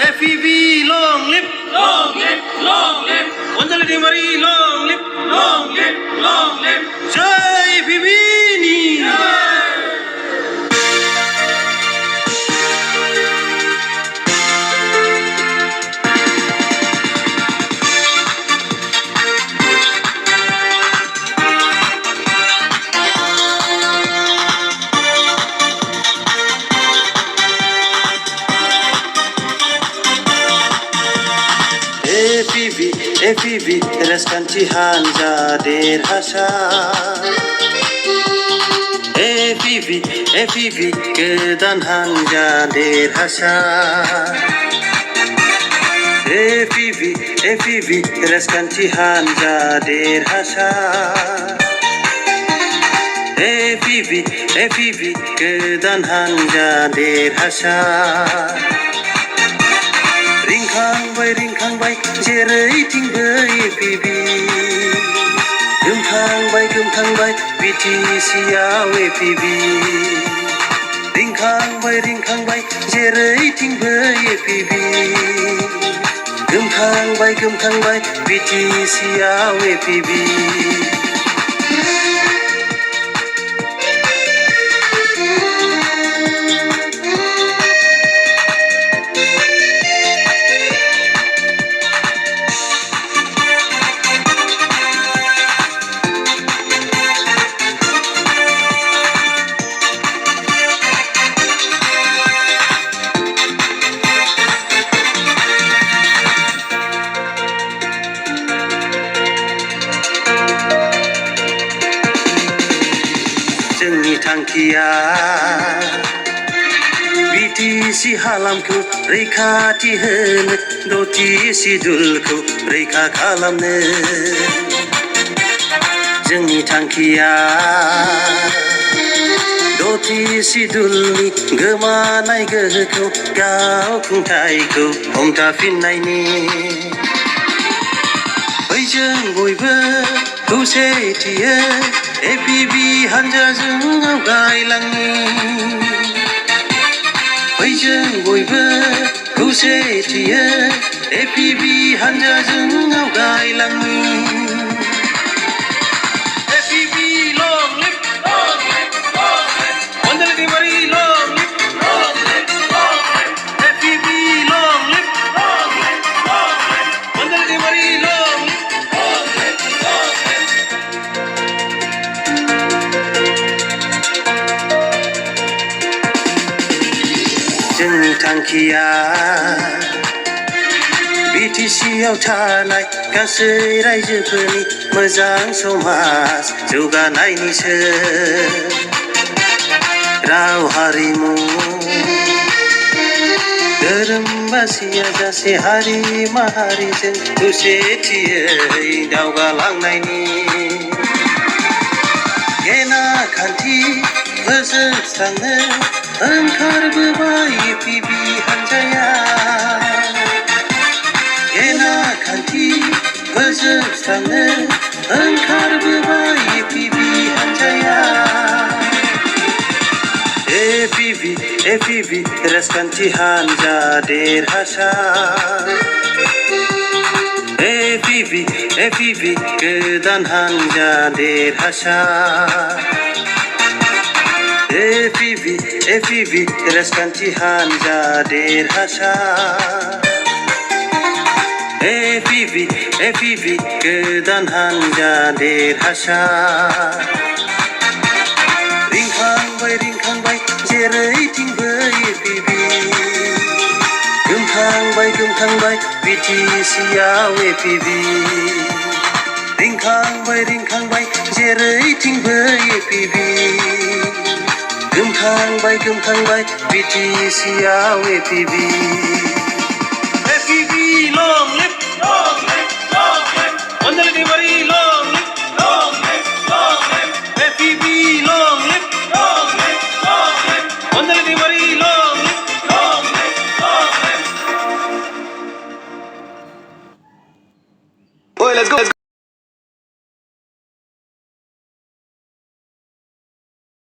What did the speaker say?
FEV, long live, long live, long live, Wanjaladi Mari, long live, long live, long live. Jai FEV ni. FEV Raskanti Hanja Derhasa FEV Kedan Hanja Derhasa FEV Raskanti Hanja Derhasa FEV Kedan Hanja Derhasa Ringkang bay जेरैथिंबो FEV गोमखांबाय BTCआव FEV रिंखांबाय जेरैथिंबो FEV गोमखांबाय BTCआव FEV जोंनि थांखिया BTC हालामखौ रैखाथि होनो 6थि सिडुलखौ रैखा खालामनो जोंनि थांखिया 6थि सिडुलनि गोमानाय गोहोखौ गाव खुंथायखौ हमथाफिननायनि जों बयबो खौसेथियै FEV हानजाजों आवगायलांनि जों बयबो खौसेथियै FEV हानजाजों आवगायलांनि FEV long live, long live, long live. Wanjaladi Mari, long live, long live, long live. FEV long live, long live, long live. Wanjaladi Mari, long live. जोंनि थांखिया BTCआव थानाय गासै रायजोफोरनि मोजां समाज जौगानायनिसो राव हारिमु धोरोम बासिया जासे हारि माहारिजों खौसेथियै दावगालांनायनि गेना खान्थि फोजोबस्रांनो ओंखारबोबाय FEV हानजाया गेना खान्थि फोजोबस्रांनो ओंखारबोबाय FEV हानजाया FEV राजखान्थि हानजा देरहासार FEV गोदान हानजा देरहासार FEV राजखान्थि हानजा देरहासार FEV गोदान हानजा देरहासार रिंखांबाय जेरैथिंबो FEV गोमखांबाय BTCआव FEV रिंखांबाय जेरैथिंबो FEV गोमखांबाय BTCआव FEV long live